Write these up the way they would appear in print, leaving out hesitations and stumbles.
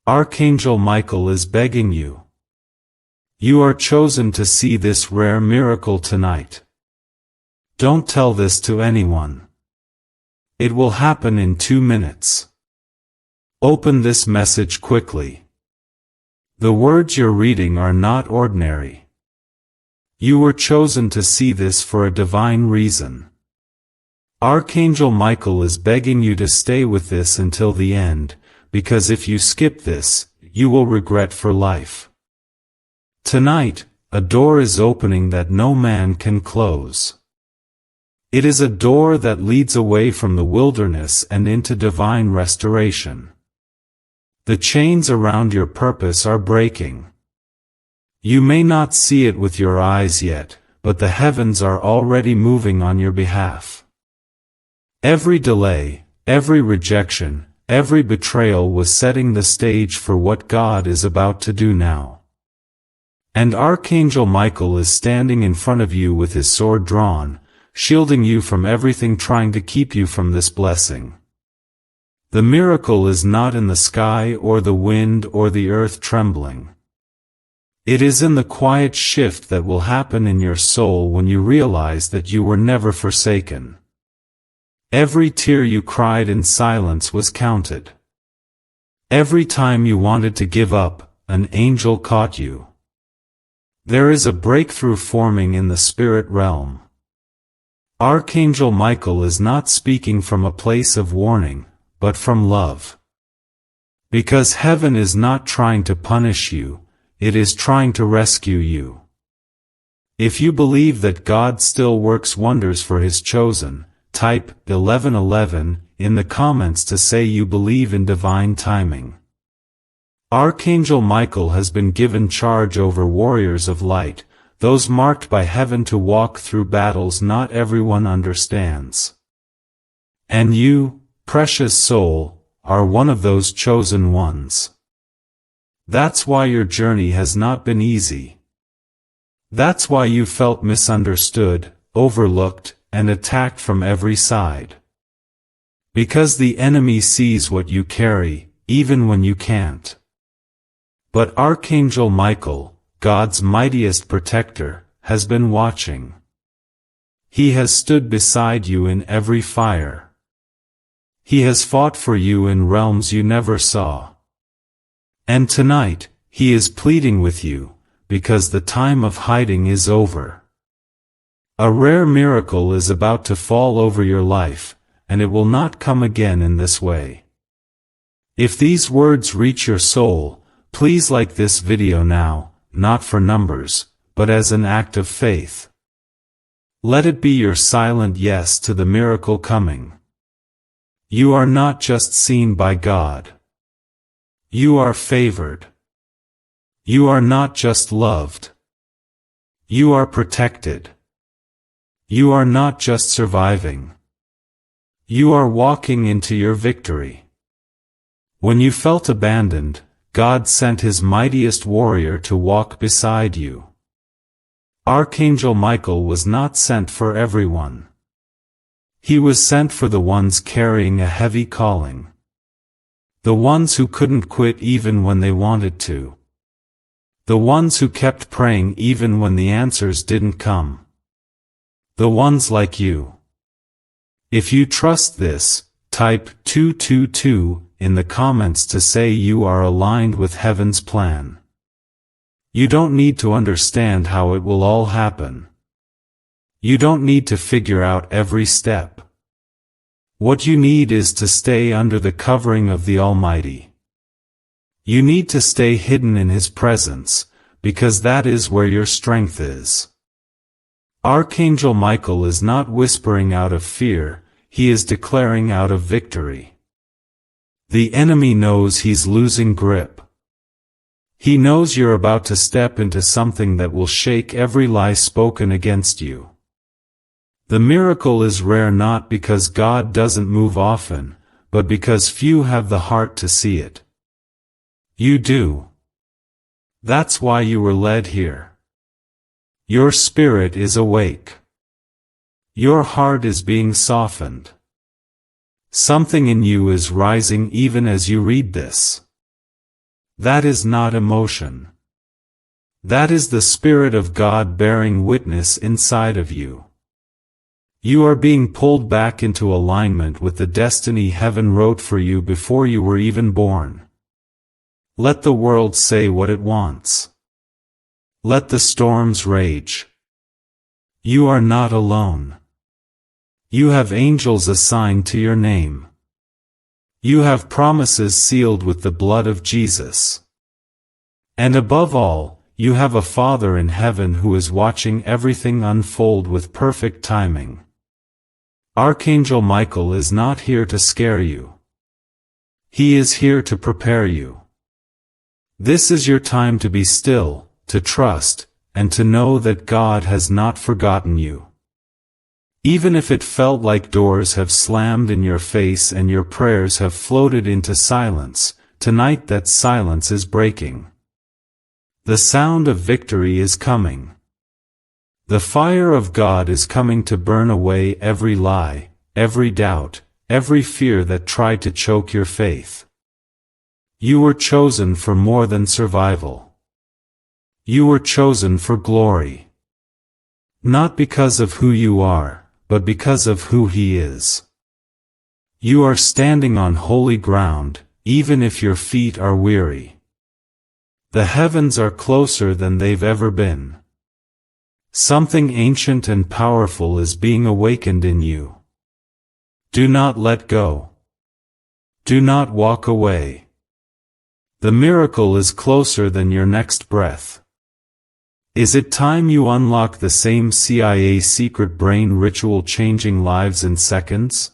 Archangel Michael is begging you. You are chosen to see this rare miracle tonight. Don't tell this to anyone. It will happen in 2 minutes. Open this message quickly. The words you're reading are not ordinary. You were chosen to see this for a divine reason. Archangel Michael is begging you to stay with this until the end, because if you skip this, you will regret for life. Tonight, a door is opening that no man can close. It is a door that leads away from the wilderness and into divine restoration. The chains around your purpose are breaking. You may not see it with your eyes yet, but the heavens are already moving on your behalf. Every delay, every rejection, every betrayal was setting the stage for what God is about to do now. And Archangel Michael is standing in front of you with his sword drawn, shielding you from everything trying to keep you from this blessing. The miracle is not in the sky or the wind or the earth trembling. It is in the quiet shift that will happen in your soul when you realize that you were never forsaken. Every tear you cried in silence was counted. Every time you wanted to give up, an angel caught you. There is a breakthrough forming in the spirit realm. Archangel Michael is not speaking from a place of warning, but from love. Because heaven is not trying to punish you, it is trying to rescue you. If you believe that God still works wonders for His chosen, type 1111 in the comments to say you believe in divine timing. Archangel Michael has been given charge over warriors of light, those marked by heaven to walk through battles not everyone understands. And you, precious soul, are one of those chosen ones. That's why your journey has not been easy. That's why you felt misunderstood, overlooked, and attacked from every side. Because the enemy sees what you carry, even when you can't. But Archangel Michael, God's mightiest protector, has been watching. He has stood beside you in every fire. He has fought for you in realms you never saw. And tonight, He is pleading with you, because the time of hiding is over. A rare miracle is about to fall over your life, and it will not come again in this way. If these words reach your soul, please like this video now, not for numbers, but as an act of faith. Let it be your silent yes to the miracle coming. You are not just seen by God. You are favored. You are not just loved. You are protected. You are not just surviving. You are walking into your victory. When you felt abandoned, God sent His mightiest warrior to walk beside you. Archangel Michael was not sent for everyone. He was sent for the ones carrying a heavy calling. The ones who couldn't quit even when they wanted to. The ones who kept praying even when the answers didn't come. The ones like you. If you trust this, type 222 in the comments to say you are aligned with heaven's plan. You don't need to understand how it will all happen. You don't need to figure out every step. What you need is to stay under the covering of the Almighty. You need to stay hidden in His presence, because that is where your strength is. Archangel Michael is not whispering out of fear, he is declaring out of victory. The enemy knows he's losing grip. He knows you're about to step into something that will shake every lie spoken against you. The miracle is rare not because God doesn't move often, but because few have the heart to see it. You do. That's why you were led here. Your spirit is awake. Your heart is being softened. Something in you is rising even as you read this. That is not emotion. That is the Spirit of God bearing witness inside of you. You are being pulled back into alignment with the destiny heaven wrote for you before you were even born. Let the world say what it wants. Let the storms rage. You are not alone. You have angels assigned to your name. You have promises sealed with the blood of Jesus. And above all, you have a Father in heaven who is watching everything unfold with perfect timing. Archangel Michael is not here to scare you. He is here to prepare you. This is your time to be still, to trust, and to know that God has not forgotten you. Even if it felt like doors have slammed in your face and your prayers have floated into silence, tonight that silence is breaking. The sound of victory is coming. The fire of God is coming to burn away every lie, every doubt, every fear that tried to choke your faith. You were chosen for more than survival. You were chosen for glory. Not because of who you are, but because of who He is. You are standing on holy ground, even if your feet are weary. The heavens are closer than they've ever been. Something ancient and powerful is being awakened in you. Do not let go. Do not walk away. The miracle is closer than your next breath. Is it time you unlock the same CIA secret brain ritual changing lives in seconds?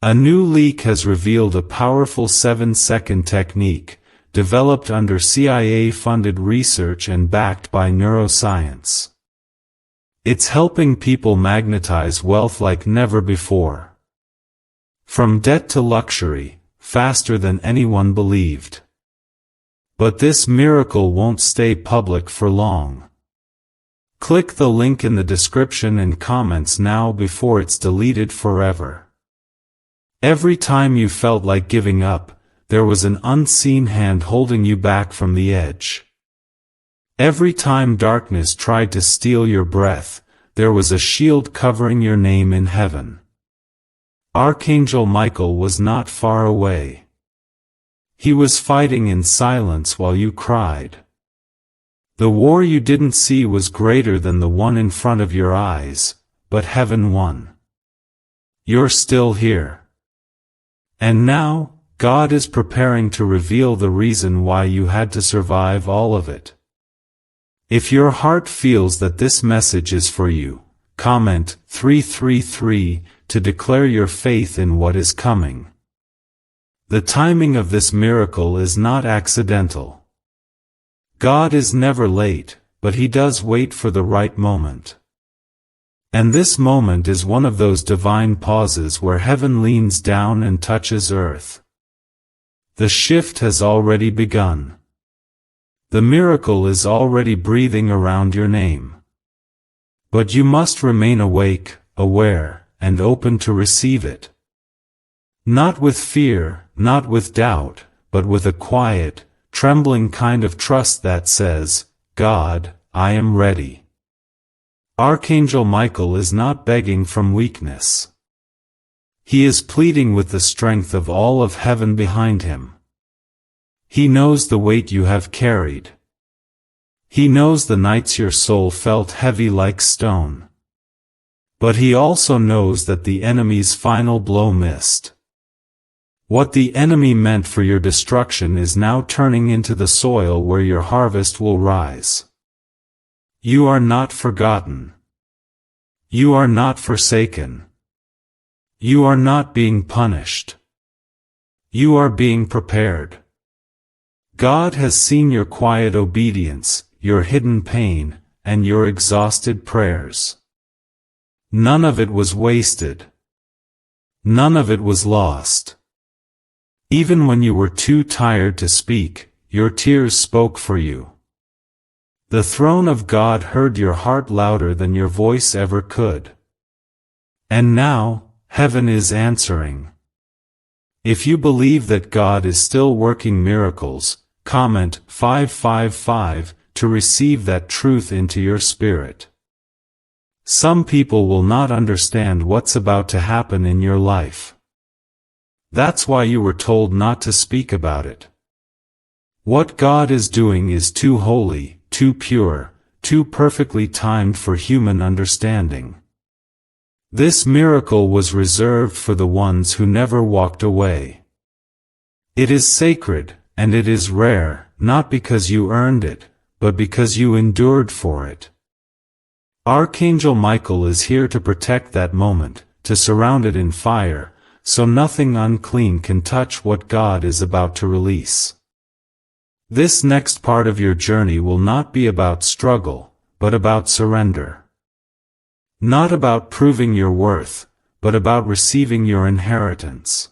A new leak has revealed a powerful 7-second technique, developed under CIA-funded research and backed by neuroscience. It's helping people magnetize wealth like never before. From debt to luxury, faster than anyone believed. But this miracle won't stay public for long. Click the link in the description and comments now before it's deleted forever. Every time you felt like giving up, there was an unseen hand holding you back from the edge. Every time darkness tried to steal your breath, there was a shield covering your name in heaven. Archangel Michael was not far away. He was fighting in silence while you cried. The war you didn't see was greater than the one in front of your eyes, but heaven won. You're still here. And now, God is preparing to reveal the reason why you had to survive all of it. If your heart feels that this message is for you, comment 333 to declare your faith in what is coming. The timing of this miracle is not accidental. God is never late, but He does wait for the right moment. And this moment is one of those divine pauses where heaven leans down and touches earth. The shift has already begun. The miracle is already breathing around your name. But you must remain awake, aware, and open to receive it. Not with fear, not with doubt, but with a quiet, trembling kind of trust that says, God, I am ready. Archangel Michael is not begging from weakness. He is pleading with the strength of all of heaven behind him. He knows the weight you have carried. He knows the nights your soul felt heavy like stone. But He also knows that the enemy's final blow missed. What the enemy meant for your destruction is now turning into the soil where your harvest will rise. You are not forgotten. You are not forsaken. You are not being punished. You are being prepared. God has seen your quiet obedience, your hidden pain, and your exhausted prayers. None of it was wasted. None of it was lost. Even when you were too tired to speak, your tears spoke for you. The throne of God heard your heart louder than your voice ever could. And now, heaven is answering. If you believe that God is still working miracles, comment 555 to receive that truth into your spirit. Some people will not understand what's about to happen in your life. That's why you were told not to speak about it. What God is doing is too holy, too pure, too perfectly timed for human understanding. This miracle was reserved for the ones who never walked away. It is sacred, and it is rare, not because you earned it, but because you endured for it. Archangel Michael is here to protect that moment, to surround it in fire, so nothing unclean can touch what God is about to release. This next part of your journey will not be about struggle, but about surrender. Not about proving your worth, but about receiving your inheritance.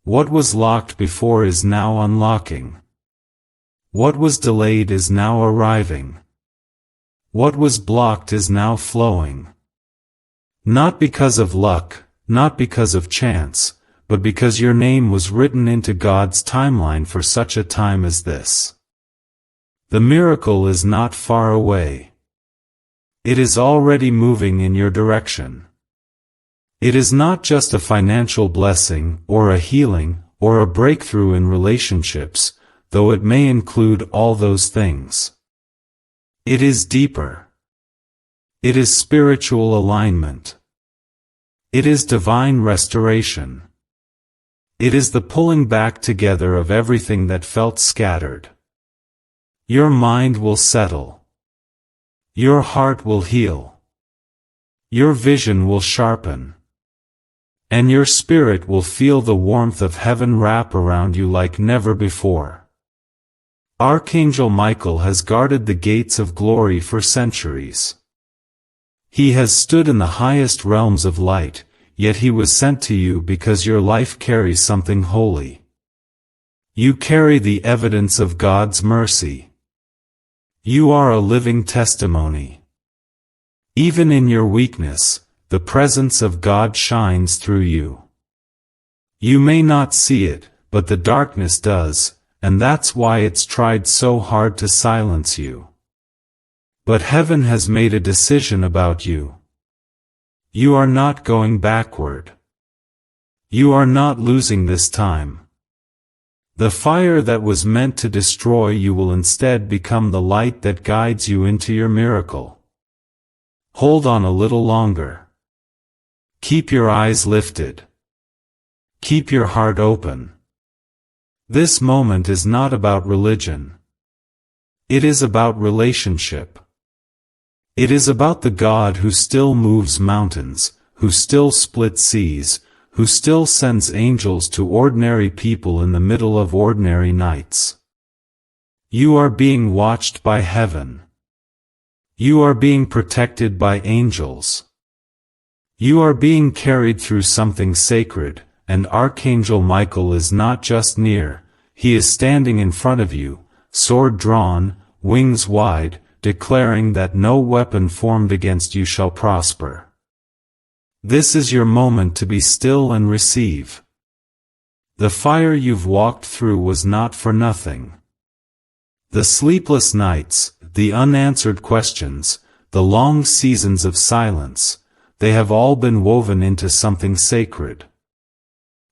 What was locked before is now unlocking. What was delayed is now arriving. What was blocked is now flowing. Not because of luck, not because of chance, but because your name was written into God's timeline for such a time as this. The miracle is not far away. It is already moving in your direction. It is not just a financial blessing, or a healing, or a breakthrough in relationships, though it may include all those things. It is deeper. It is spiritual alignment. It is divine restoration. It is the pulling back together of everything that felt scattered. Your mind will settle. Your heart will heal. Your vision will sharpen. And your spirit will feel the warmth of heaven wrap around you like never before. Archangel Michael has guarded the gates of glory for centuries. He has stood in the highest realms of light, yet he was sent to you because your life carries something holy. You carry the evidence of God's mercy. You are a living testimony. Even in your weakness, the presence of God shines through you. You may not see it, but the darkness does, and that's why it's tried so hard to silence you. But heaven has made a decision about you. You are not going backward. You are not losing this time. The fire that was meant to destroy you will instead become the light that guides you into your miracle. Hold on a little longer. Keep your eyes lifted. Keep your heart open. This moment is not about religion. It is about relationship. It is about the God who still moves mountains, who still splits seas, who still sends angels to ordinary people in the middle of ordinary nights. You are being watched by heaven. You are being protected by angels. You are being carried through something sacred, and Archangel Michael is not just near, he is standing in front of you, sword drawn, wings wide, declaring that no weapon formed against you shall prosper. This is your moment to be still and receive. The fire you've walked through was not for nothing. The sleepless nights, the unanswered questions, the long seasons of silence, they have all been woven into something sacred.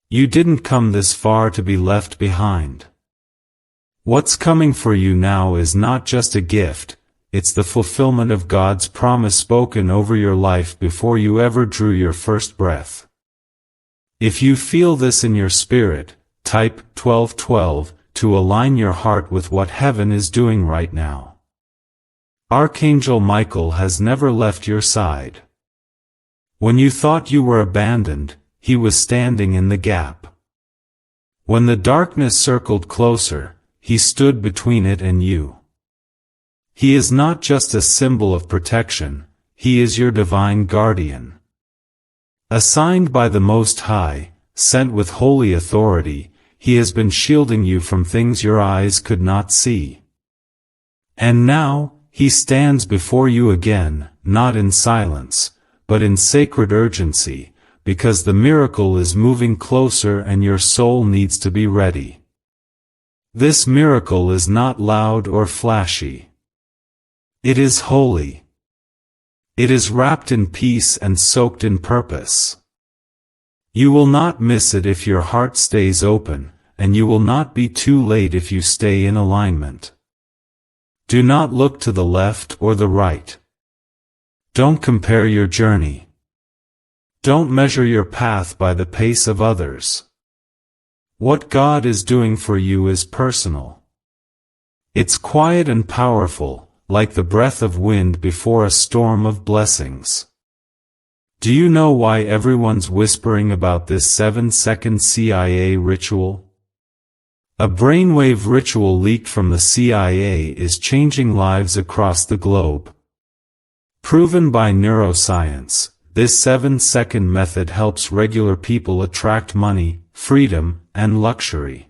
You didn't come this far to be left behind. What's coming for you now is not just a gift, it's the fulfillment of God's promise spoken over your life before you ever drew your first breath. If you feel this in your spirit, type 1212 to align your heart with what heaven is doing right now. Archangel Michael has never left your side. When you thought you were abandoned, he was standing in the gap. When the darkness circled closer, he stood between it and you. He is not just a symbol of protection, he is your divine guardian. Assigned by the Most High, sent with holy authority, he has been shielding you from things your eyes could not see. And now, he stands before you again, not in silence, but in sacred urgency, because the miracle is moving closer and your soul needs to be ready. This miracle is not loud or flashy. It is holy. It is wrapped in peace and soaked in purpose. You will not miss it if your heart stays open, and you will not be too late if you stay in alignment. Do not look to the left or the right. Don't compare your journey. Don't measure your path by the pace of others. What God is doing for you is personal. It's quiet and powerful, like the breath of wind before a storm of blessings. Do you know why everyone's whispering about this 7-second CIA ritual? A brainwave ritual leaked from the CIA is changing lives across the globe. Proven by neuroscience, this 7-second method helps regular people attract money, freedom, and luxury.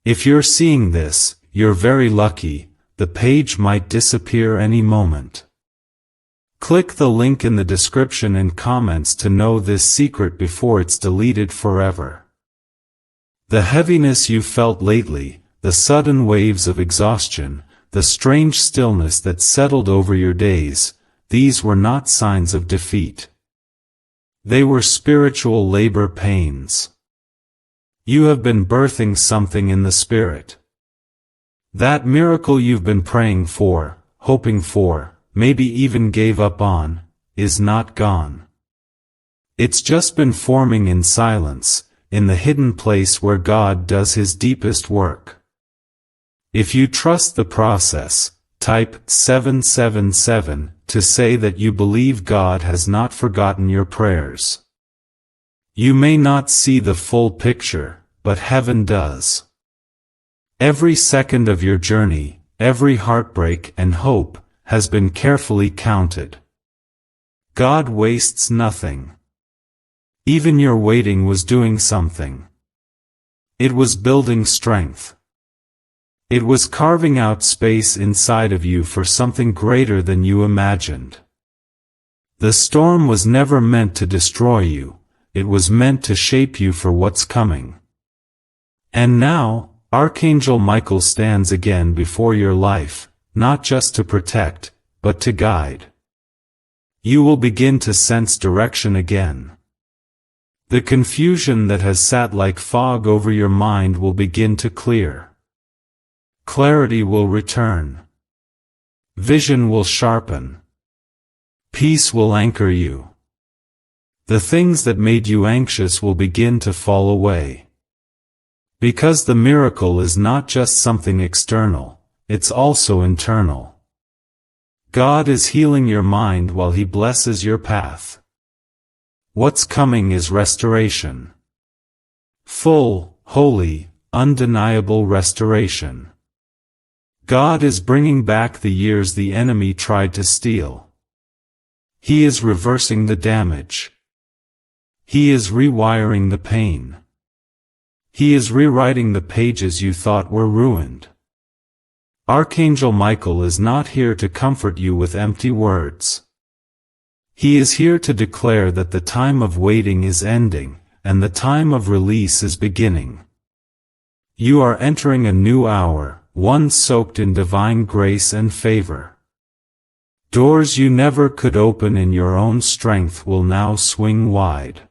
If you're seeing this, you're very lucky. The page might disappear any moment. Click the link in the description and comments to know this secret before it's deleted forever. The heaviness you felt lately, the sudden waves of exhaustion, the strange stillness that settled over your days, these were not signs of defeat. They were spiritual labor pains. You have been birthing something in the spirit. That miracle you've been praying for, hoping for, maybe even gave up on, is not gone. It's just been forming in silence, in the hidden place where God does His deepest work. If you trust the process, type 777 to say that you believe God has not forgotten your prayers. You may not see the full picture, but heaven does. Every second of your journey, every heartbreak and hope, has been carefully counted. God wastes nothing. Even your waiting was doing something. It was building strength. It was carving out space inside of you for something greater than you imagined. The storm was never meant to destroy you, it was meant to shape you for what's coming. And now, Archangel Michael stands again before your life, not just to protect, but to guide. You will begin to sense direction again. The confusion that has sat like fog over your mind will begin to clear. Clarity will return. Vision will sharpen. Peace will anchor you. The things that made you anxious will begin to fall away. Because the miracle is not just something external, it's also internal. God is healing your mind while He blesses your path. What's coming is restoration. Full, holy, undeniable restoration. God is bringing back the years the enemy tried to steal. He is reversing the damage. He is rewiring the pain. He is rewriting the pages you thought were ruined. Archangel Michael is not here to comfort you with empty words. He is here to declare that the time of waiting is ending, and the time of release is beginning. You are entering a new hour, one soaked in divine grace and favor. Doors you never could open in your own strength will now swing wide.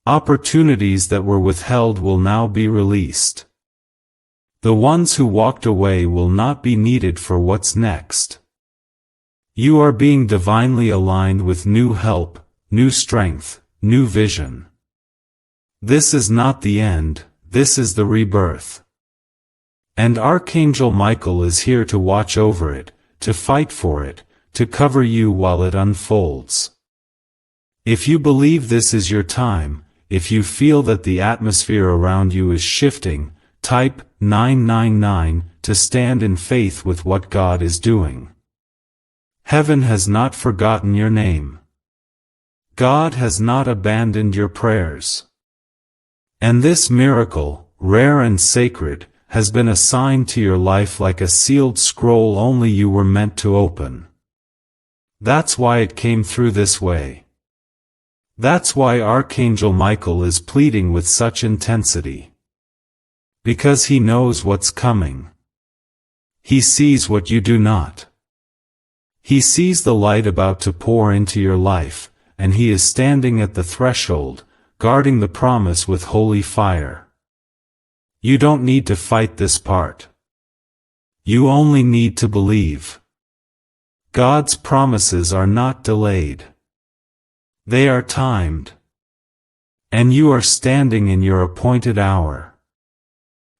Opportunities that were withheld will now be released. The ones who walked away will not be needed for what's next. You are being divinely aligned with new help, new strength, new vision. This is not the end, this is the rebirth. And Archangel Michael is here to watch over it, to fight for it, to cover you while it unfolds. If you believe this is your time, if you feel that the atmosphere around you is shifting, type 999 to stand in faith with what God is doing. Heaven has not forgotten your name. God has not abandoned your prayers. And this miracle, rare and sacred, has been assigned to your life like a sealed scroll only you were meant to open. That's why it came through this way. That's why Archangel Michael is pleading with such intensity. Because He knows what's coming. He sees what you do not. He sees the light about to pour into your life, and He is standing at the threshold, guarding the promise with holy fire. You don't need to fight this part. You only need to believe. God's promises are not delayed. They are timed. And you are standing in your appointed hour.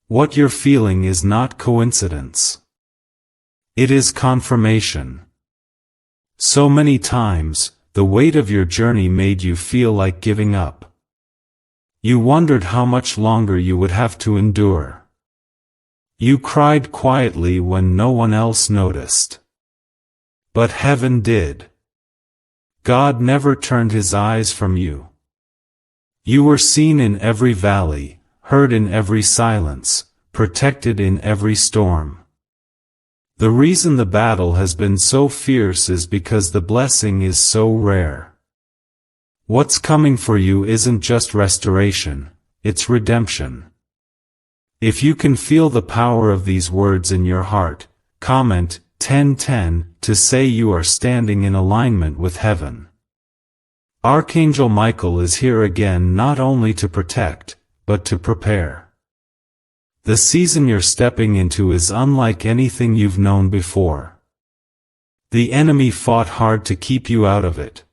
What you're feeling is not coincidence. It is confirmation. So many times, the weight of your journey made you feel like giving up. You wondered how much longer you would have to endure. You cried quietly when no one else noticed. But heaven did. God never turned His eyes from you. You were seen in every valley, heard in every silence, protected in every storm. The reason the battle has been so fierce is because the blessing is so rare. What's coming for you isn't just restoration, it's redemption. If you can feel the power of these words in your heart, comment 1010 to say you are standing in alignment with heaven. Archangel Michael is here again not only to protect, but to prepare. The season you're stepping into is unlike anything you've known before. The enemy fought hard to keep you out of it.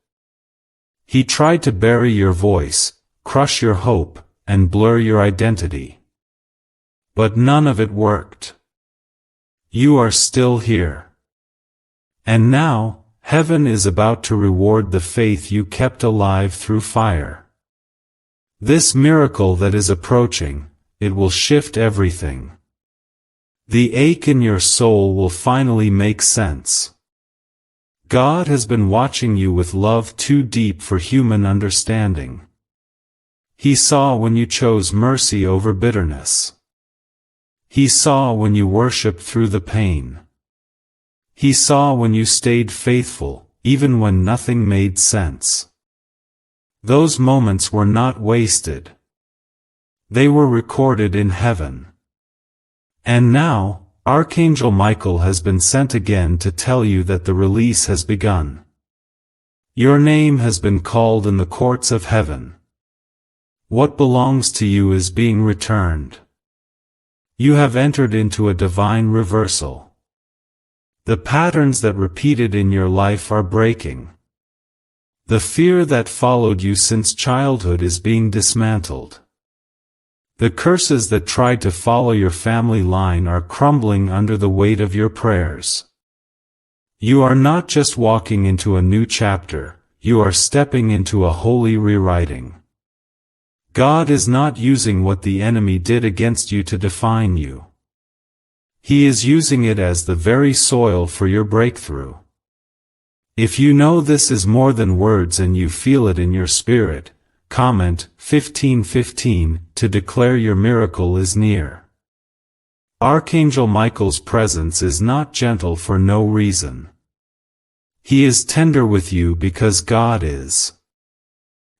He tried to bury your voice, crush your hope, and blur your identity. But none of it worked. You are still here. And now, heaven is about to reward the faith you kept alive through fire. This miracle that is approaching, it will shift everything. The ache in your soul will finally make sense. God has been watching you with love too deep for human understanding. He saw when you chose mercy over bitterness. He saw when you worshiped through the pain. He saw when you stayed faithful, even when nothing made sense. Those moments were not wasted. They were recorded in heaven. And now, Archangel Michael has been sent again to tell you that the release has begun. Your name has been called in the courts of heaven. What belongs to you is being returned. You have entered into a divine reversal. The patterns that repeated in your life are breaking. The fear that followed you since childhood is being dismantled. The curses that tried to follow your family line are crumbling under the weight of your prayers. You are not just walking into a new chapter, you are stepping into a holy rewriting. God is not using what the enemy did against you to define you. He is using it as the very soil for your breakthrough. If you know this is more than words and you feel it in your spirit, comment 1515 to declare your miracle is near. Archangel Michael's presence is not gentle for no reason. He is tender with you because God is.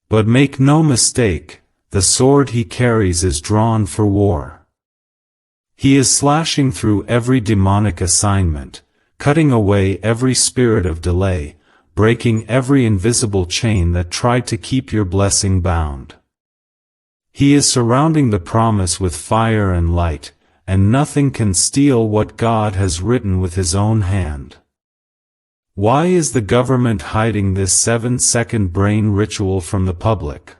But make no mistake, the sword he carries is drawn for war. He is slashing through every demonic assignment, cutting away every spirit of delay, breaking every invisible chain that tried to keep your blessing bound. He is surrounding the promise with fire and light, and nothing can steal what God has written with His own hand. Why is the government hiding this 7-second brain ritual from the public?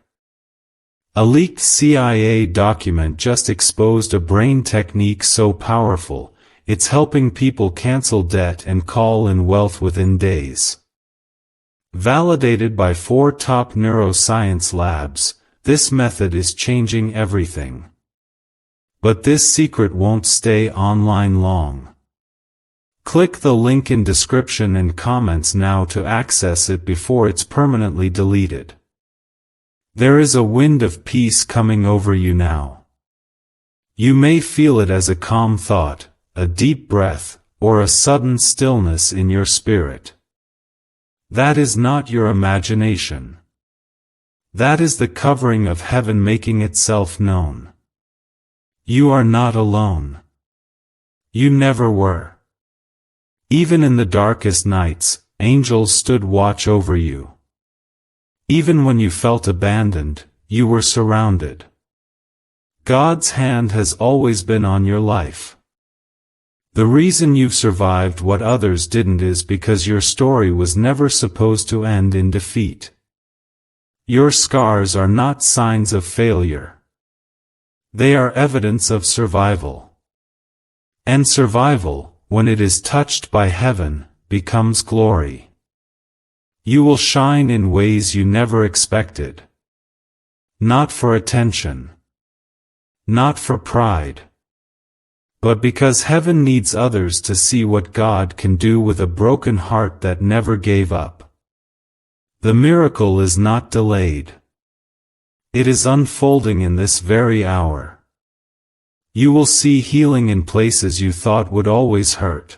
A leaked CIA document just exposed a brain technique so powerful, it's helping people cancel debt and call in wealth within days. Validated by 4 top neuroscience labs, this method is changing everything. But this secret won't stay online long. Click the link in description and comments now to access it before it's permanently deleted. There is a wind of peace coming over you now. You may feel it as a calm thought, a deep breath, or a sudden stillness in your spirit. That is not your imagination. That is the covering of heaven making itself known. You are not alone. You never were. Even in the darkest nights, angels stood watch over you. Even when you felt abandoned, you were surrounded. God's hand has always been on your life. The reason you've survived what others didn't is because your story was never supposed to end in defeat. Your scars are not signs of failure. They are evidence of survival. And survival, when it is touched by heaven, becomes glory. You will shine in ways you never expected. Not for attention. Not for pride. But because heaven needs others to see what God can do with a broken heart that never gave up. The miracle is not delayed. It is unfolding in this very hour. You will see healing in places you thought would always hurt.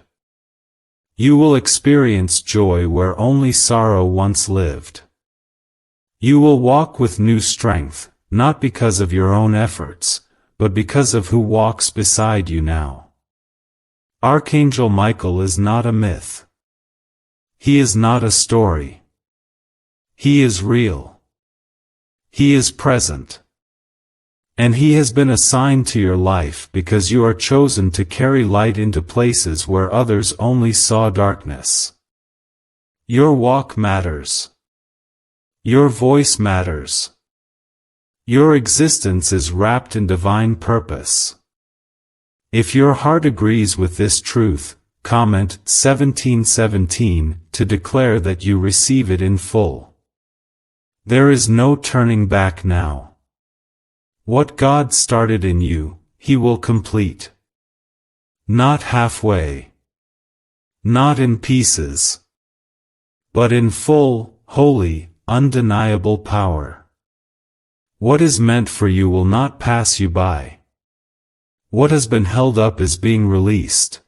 You will experience joy where only sorrow once lived. You will walk with new strength, not because of your own efforts, but because of who walks beside you now. Archangel Michael is not a myth. He is not a story. He is real. He is present. And he has been assigned to your life because you are chosen to carry light into places where others only saw darkness. Your walk matters. Your voice matters. Your existence is wrapped in divine purpose. If your heart agrees with this truth, comment 1717 to declare that you receive it in full. There is no turning back now. What God started in you, He will complete. Not halfway. Not in pieces. But in full, holy, undeniable power. What is meant for you will not pass you by. What has been held up is being released.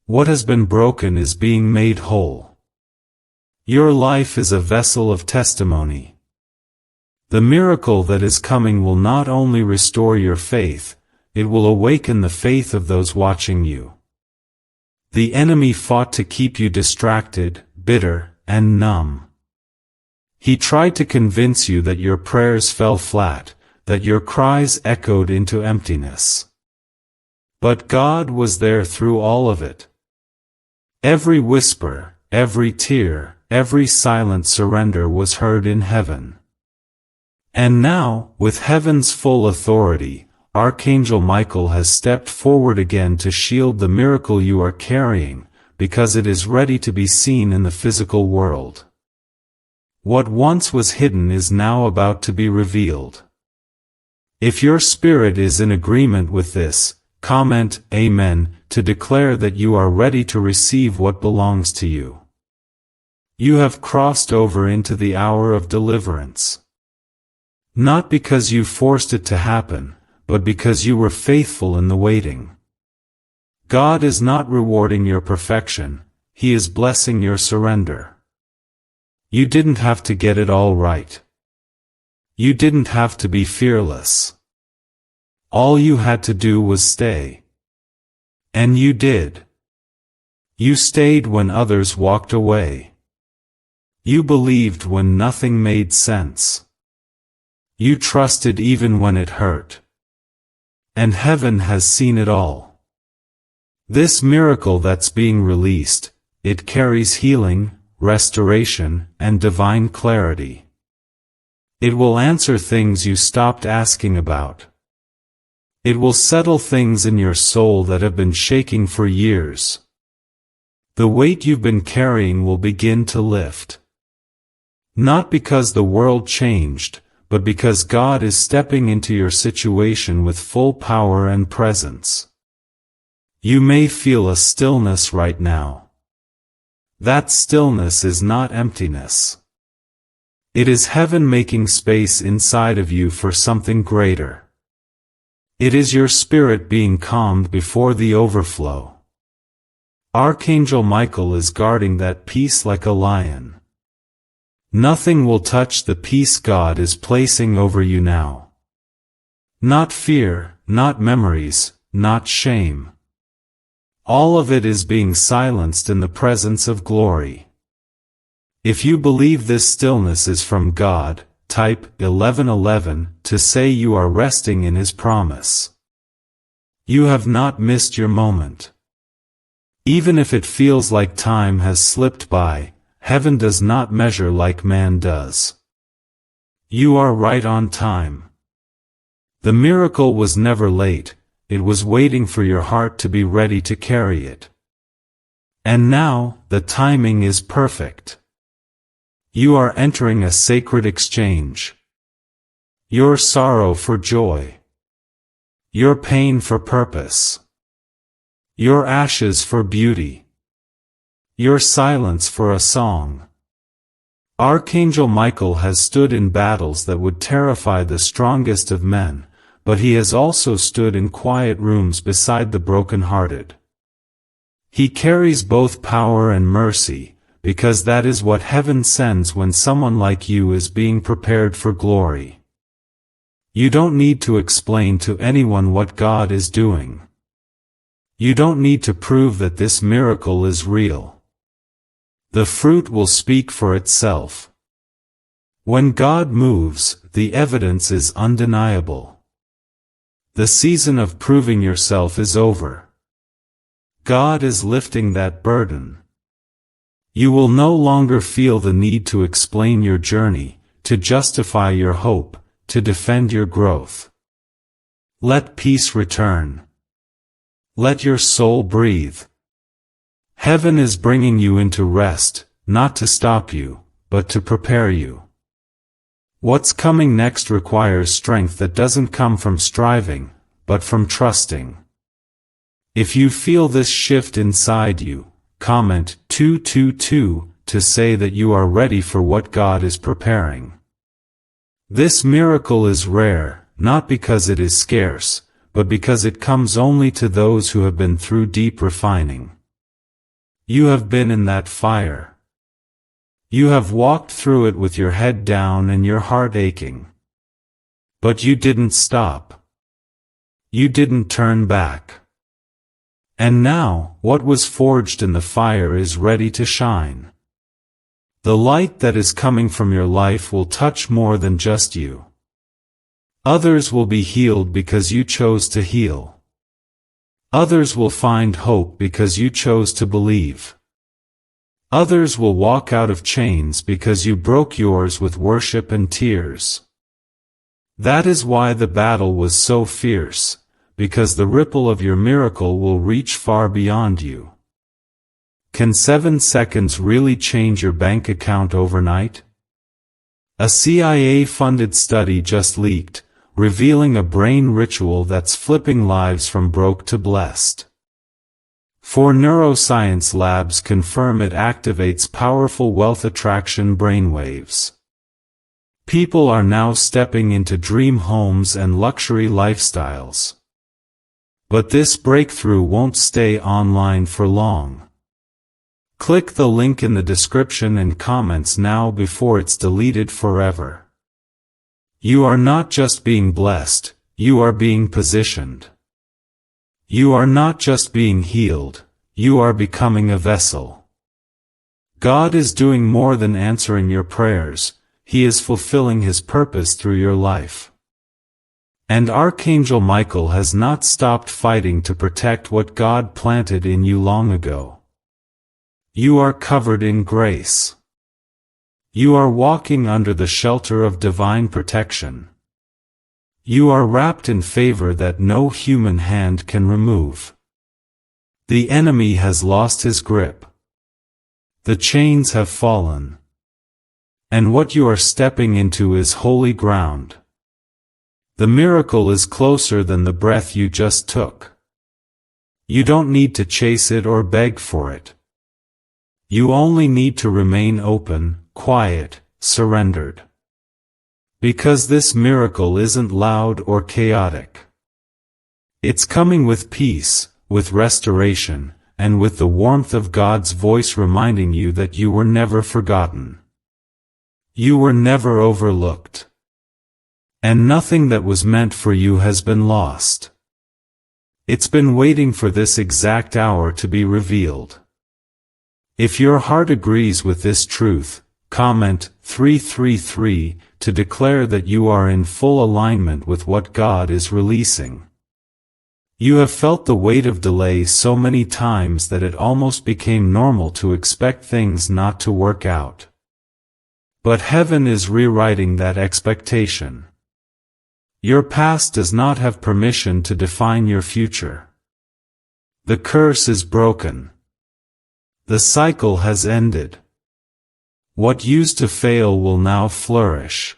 What has been broken is being made whole. Your life is a vessel of testimony. The miracle that is coming will not only restore your faith, it will awaken the faith of those watching you. The enemy fought to keep you distracted, bitter, and numb. He tried to convince you that your prayers fell flat, that your cries echoed into emptiness. But God was there through all of it. Every whisper, every tear, every silent surrender was heard in heaven. And now, with heaven's full authority, Archangel Michael has stepped forward again to shield the miracle you are carrying, because it is ready to be seen in the physical world. What once was hidden is now about to be revealed. If your spirit is in agreement with this, comment Amen to declare that you are ready to receive what belongs to you. You have crossed over into the hour of deliverance. Not because you forced it to happen, but because you were faithful in the waiting. God is not rewarding your perfection, He is blessing your surrender. You didn't have to get it all right. You didn't have to be fearless. All you had to do was stay. And you did. You stayed when others walked away. You believed when nothing made sense. You trusted even when it hurt. And heaven has seen it all. This miracle that's being released, it carries healing, restoration, and divine clarity. It will answer things you stopped asking about. It will settle things in your soul that have been shaking for years. The weight you've been carrying will begin to lift. Not because the world changed, but because God is stepping into your situation with full power and presence. You may feel a stillness right now. That stillness is not emptiness. It is heaven making space inside of you for something greater. It is your spirit being calmed before the overflow. Archangel Michael is guarding that peace like a lion. Nothing will touch the peace God is placing over you now. Not fear, not memories, not shame. All of it is being silenced in the presence of glory. If you believe this stillness is from God, type 1111 to say you are resting in His promise. You have not missed your moment. Even if it feels like time has slipped by, heaven does not measure like man does. You are right on time. The miracle was never late, it was waiting for your heart to be ready to carry it. And now, the timing is perfect. You are entering a sacred exchange. Your sorrow for joy. Your pain for purpose. Your ashes for beauty. Your silence for a song. Archangel Michael has stood in battles that would terrify the strongest of men, but he has also stood in quiet rooms beside the broken-hearted. He carries both power and mercy, because that is what heaven sends when someone like you is being prepared for glory. You don't need to explain to anyone what God is doing. You don't need to prove that this miracle is real. The fruit will speak for itself. When God moves, the evidence is undeniable. The season of proving yourself is over. God is lifting that burden. You will no longer feel the need to explain your journey, to justify your hope, to defend your growth. Let peace return. Let your soul breathe. Heaven is bringing you into rest, not to stop you, but to prepare you. What's coming next requires strength that doesn't come from striving, but from trusting. If you feel this shift inside you, comment 222 to say that you are ready for what God is preparing. This miracle is rare, not because it is scarce, but because it comes only to those who have been through deep refining. You have been in that fire. You have walked through it with your head down and your heart aching. But you didn't stop. You didn't turn back. And now, what was forged in the fire is ready to shine. The light that is coming from your life will touch more than just you. Others will be healed because you chose to heal. Others will find hope because you chose to believe. Others will walk out of chains because you broke yours with worship and tears. That is why the battle was so fierce, because the ripple of your miracle will reach far beyond you. Can 7 seconds really change your bank account overnight? A CIA-funded study just leaked, revealing a brain ritual that's flipping lives from broke to blessed. 4 neuroscience labs confirm it activates powerful wealth attraction brainwaves. People are now stepping into dream homes and luxury lifestyles. But this breakthrough won't stay online for long. Click the link in the description and comments now before it's deleted forever. You are not just being blessed, you are being positioned. You are not just being healed, you are becoming a vessel. God is doing more than answering your prayers, He is fulfilling His purpose through your life. And Archangel Michael has not stopped fighting to protect what God planted in you long ago. You are covered in grace. You are walking under the shelter of divine protection. You are wrapped in favor that no human hand can remove. The enemy has lost his grip. The chains have fallen. And what you are stepping into is holy ground. The miracle is closer than the breath you just took. You don't need to chase it or beg for it. You only need to remain open, quiet, surrendered. Because this miracle isn't loud or chaotic. It's coming with peace, with restoration, and with the warmth of God's voice reminding you that you were never forgotten. You were never overlooked. And nothing that was meant for you has been lost. It's been waiting for this exact hour to be revealed. If your heart agrees with this truth, comment 333 to declare that you are in full alignment with what God is releasing. You have felt the weight of delay so many times that it almost became normal to expect things not to work out. But heaven is rewriting that expectation. Your past does not have permission to define your future. The curse is broken. The cycle has ended. What used to fail will now flourish.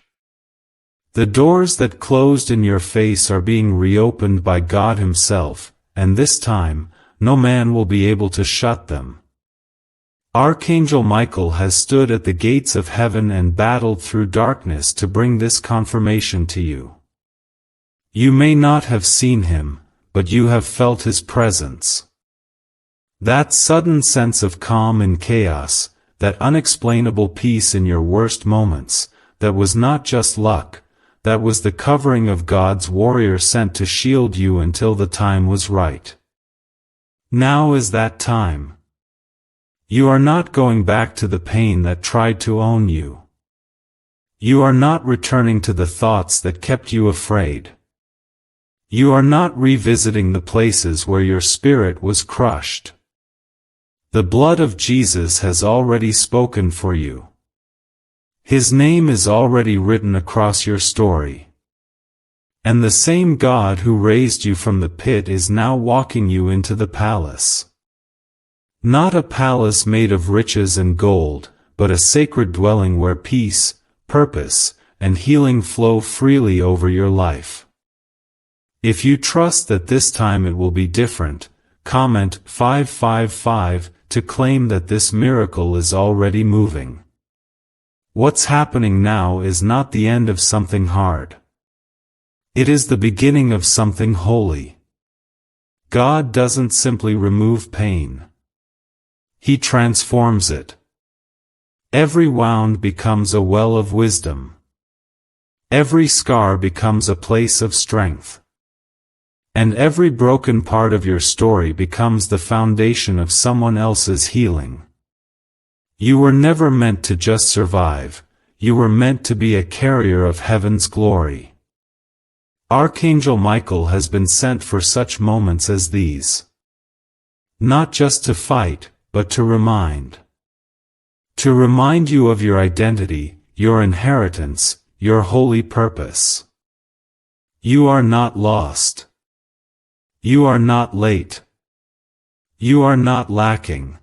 The doors that closed in your face are being reopened by God Himself, and this time, no man will be able to shut them. Archangel Michael has stood at the gates of heaven and battled through darkness to bring this confirmation to you. You may not have seen him, but you have felt his presence. That sudden sense of calm in chaos, that unexplainable peace in your worst moments, that was not just luck, that was the covering of God's warrior sent to shield you until the time was right. Now is that time. You are not going back to the pain that tried to own you. You are not returning to the thoughts that kept you afraid. You are not revisiting the places where your spirit was crushed. The blood of Jesus has already spoken for you. His name is already written across your story. And the same God who raised you from the pit is now walking you into the palace. Not a palace made of riches and gold, but a sacred dwelling where peace, purpose, and healing flow freely over your life. If you trust that this time it will be different, comment 555 to claim that this miracle is already moving. What's happening now is not the end of something hard. It is the beginning of something holy. God doesn't simply remove pain. He transforms it. Every wound becomes a well of wisdom. Every scar becomes a place of strength. And every broken part of your story becomes the foundation of someone else's healing. You were never meant to just survive, you were meant to be a carrier of heaven's glory. Archangel Michael has been sent for such moments as these. Not just to fight, but to remind. To remind you of your identity, your inheritance, your holy purpose. You are not lost. You are not late. You are not lacking.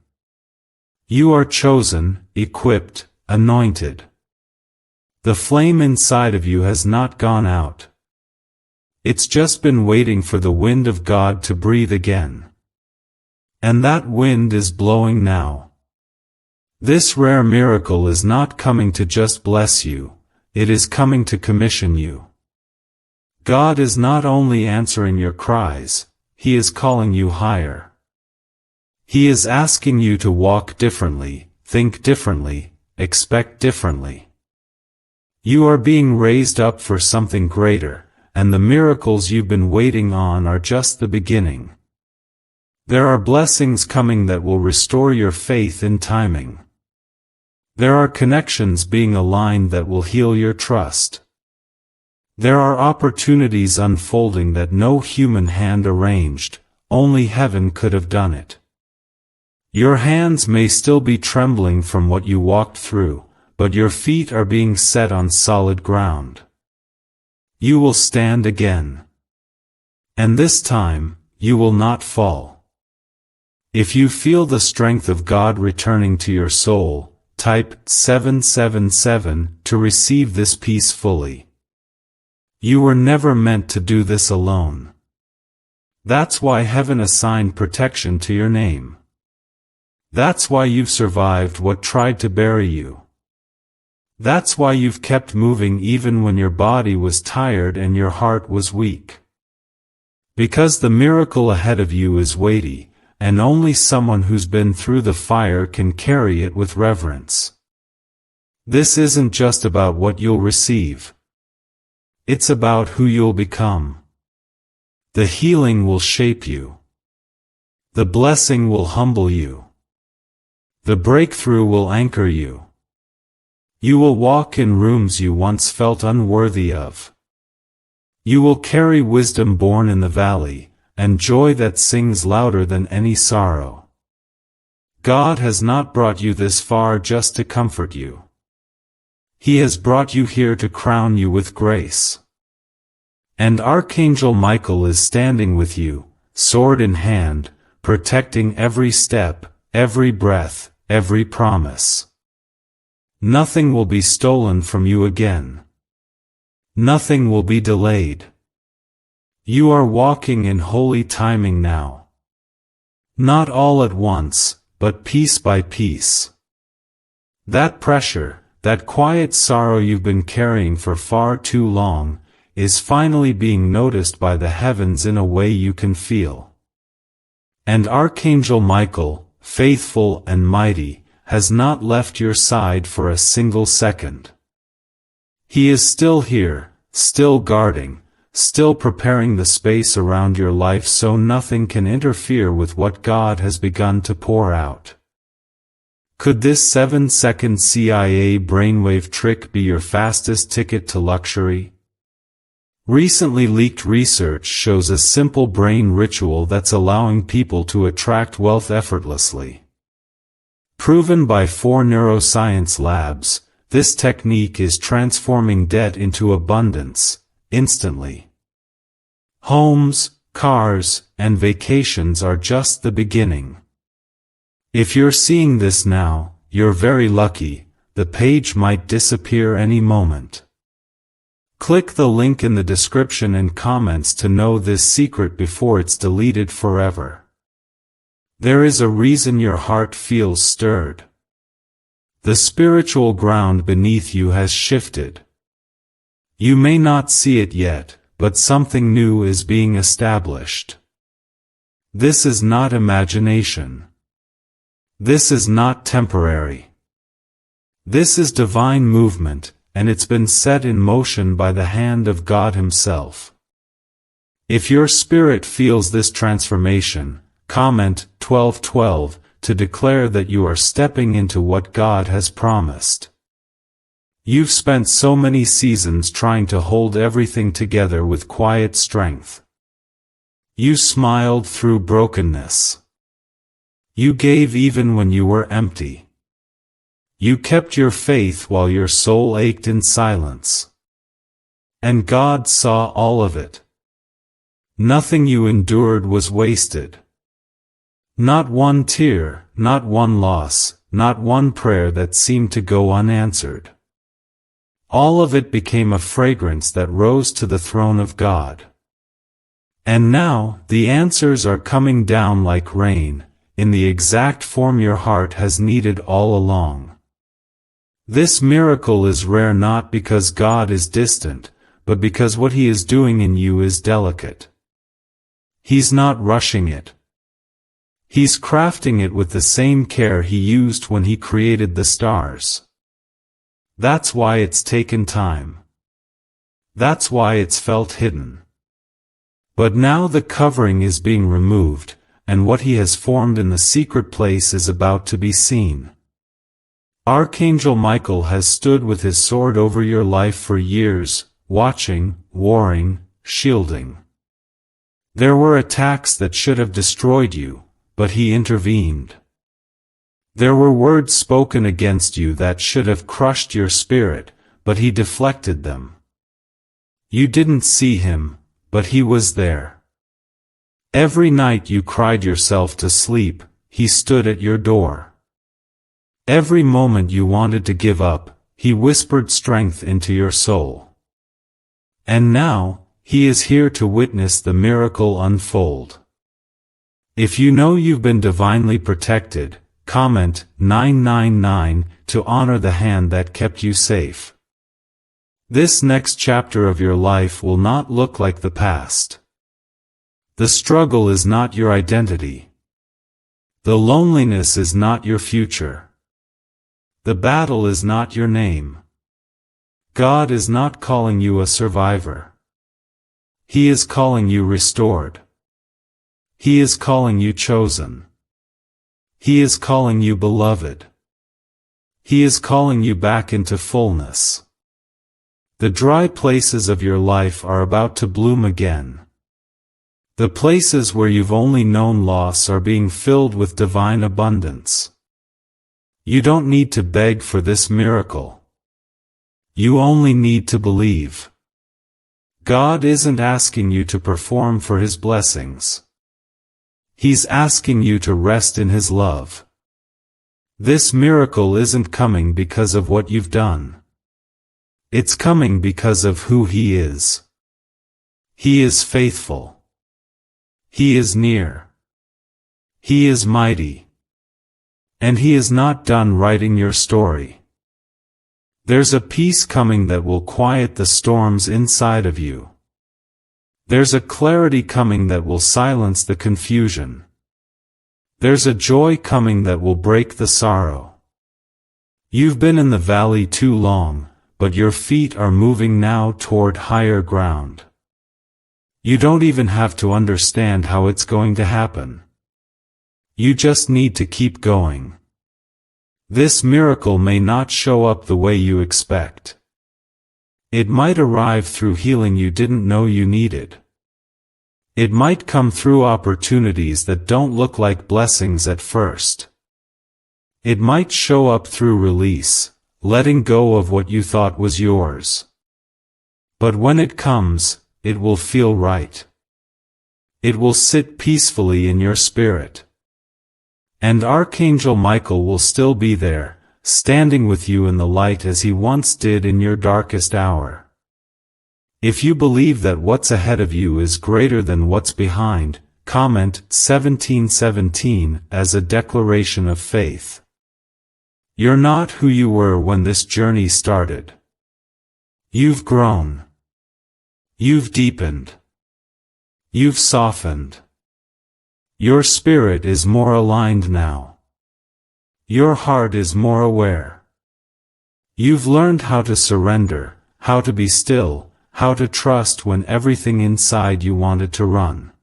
You are chosen, equipped, anointed. The flame inside of you has not gone out. It's just been waiting for the wind of God to breathe again. And that wind is blowing now. This rare miracle is not coming to just bless you, it is coming to commission you. God is not only answering your cries, He is calling you higher. He is asking you to walk differently, think differently, expect differently. You are being raised up for something greater, and the miracles you've been waiting on are just the beginning. There are blessings coming that will restore your faith in timing. There are connections being aligned that will heal your trust. There are opportunities unfolding that no human hand arranged, only heaven could have done it. Your hands may still be trembling from what you walked through, but your feet are being set on solid ground. You will stand again. And this time, you will not fall. If you feel the strength of God returning to your soul, type 777 to receive this peace fully. You were never meant to do this alone. That's why heaven assigned protection to your name. That's why you've survived what tried to bury you. That's why you've kept moving even when your body was tired and your heart was weak. Because the miracle ahead of you is weighty, and only someone who's been through the fire can carry it with reverence. This isn't just about what you'll receive. It's about who you'll become. The healing will shape you. The blessing will humble you. The breakthrough will anchor you. You will walk in rooms you once felt unworthy of. You will carry wisdom born in the valley, and joy that sings louder than any sorrow. God has not brought you this far just to comfort you. He has brought you here to crown you with grace. And Archangel Michael is standing with you, sword in hand, protecting every step, every breath, every promise. Nothing will be stolen from you again. Nothing will be delayed. You are walking in holy timing now. Not all at once, but piece by piece. That pressure, that quiet sorrow you've been carrying for far too long, is finally being noticed by the heavens in a way you can feel. And Archangel Michael, faithful and mighty, has not left your side for a single second. He is still here, still guarding, still preparing the space around your life so nothing can interfere with what God has begun to pour out. Could this 7-second CIA brainwave trick be your fastest ticket to luxury? Recently leaked research shows a simple brain ritual that's allowing people to attract wealth effortlessly. Proven by 4 neuroscience labs, this technique is transforming debt into abundance, instantly. Homes, cars, and vacations are just the beginning. If you're seeing this now, you're very lucky. The page might disappear any moment. Click the link in the description and comments to know this secret before it's deleted forever. There is a reason your heart feels stirred. The spiritual ground beneath you has shifted. You may not see it yet, but something new is being established. This is not imagination. This is not temporary. This is divine movement, and it's been set in motion by the hand of God Himself. If your spirit feels this transformation, comment 1212 to declare that you are stepping into what God has promised. You've spent so many seasons trying to hold everything together with quiet strength. You smiled through brokenness. You gave even when you were empty. You kept your faith while your soul ached in silence. And God saw all of it. Nothing you endured was wasted. Not one tear, not one loss, not one prayer that seemed to go unanswered. All of it became a fragrance that rose to the throne of God. And now, the answers are coming down like rain, in the exact form your heart has needed all along. This miracle is rare not because God is distant, but because what He is doing in you is delicate. He's not rushing it. He's crafting it with the same care He used when He created the stars. That's why it's taken time. That's why it's felt hidden. But now the covering is being removed, and what He has formed in the secret place is about to be seen. Archangel Michael has stood with his sword over your life for years, watching, warring, shielding. There were attacks that should have destroyed you, but He intervened. There were words spoken against you that should have crushed your spirit, but He deflected them. You didn't see Him, but He was there. Every night you cried yourself to sleep, He stood at your door. Every moment you wanted to give up, He whispered strength into your soul. And now, He is here to witness the miracle unfold. If you know you've been divinely protected, comment 999 to honor the hand that kept you safe. This next chapter of your life will not look like the past. The struggle is not your identity. The loneliness is not your future. The battle is not your name. God is not calling you a survivor. He is calling you restored. He is calling you chosen. He is calling you beloved. He is calling you back into fullness. The dry places of your life are about to bloom again. The places where you've only known loss are being filled with divine abundance. You don't need to beg for this miracle. You only need to believe. God isn't asking you to perform for His blessings. He's asking you to rest in His love. This miracle isn't coming because of what you've done. It's coming because of who He is. He is faithful. He is near. He is mighty. And He is not done writing your story. There's a peace coming that will quiet the storms inside of you. There's a clarity coming that will silence the confusion. There's a joy coming that will break the sorrow. You've been in the valley too long, but your feet are moving now toward higher ground. You don't even have to understand how it's going to happen. You just need to keep going. This miracle may not show up the way you expect. It might arrive through healing you didn't know you needed. It might come through opportunities that don't look like blessings at first. It might show up through release, letting go of what you thought was yours. But when it comes, it will feel right. It will sit peacefully in your spirit. And Archangel Michael will still be there, standing with you in the light as he once did in your darkest hour. If you believe that what's ahead of you is greater than what's behind, comment 1717 as a declaration of faith. You're not who you were when this journey started. You've grown. You've deepened. You've softened. Your spirit is more aligned now. Your heart is more aware. You've learned how to surrender, how to be still, how to trust when everything inside you wanted to run.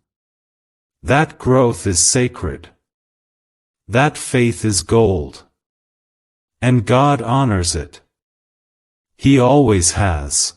That growth is sacred. That faith is gold. And God honors it. He always has.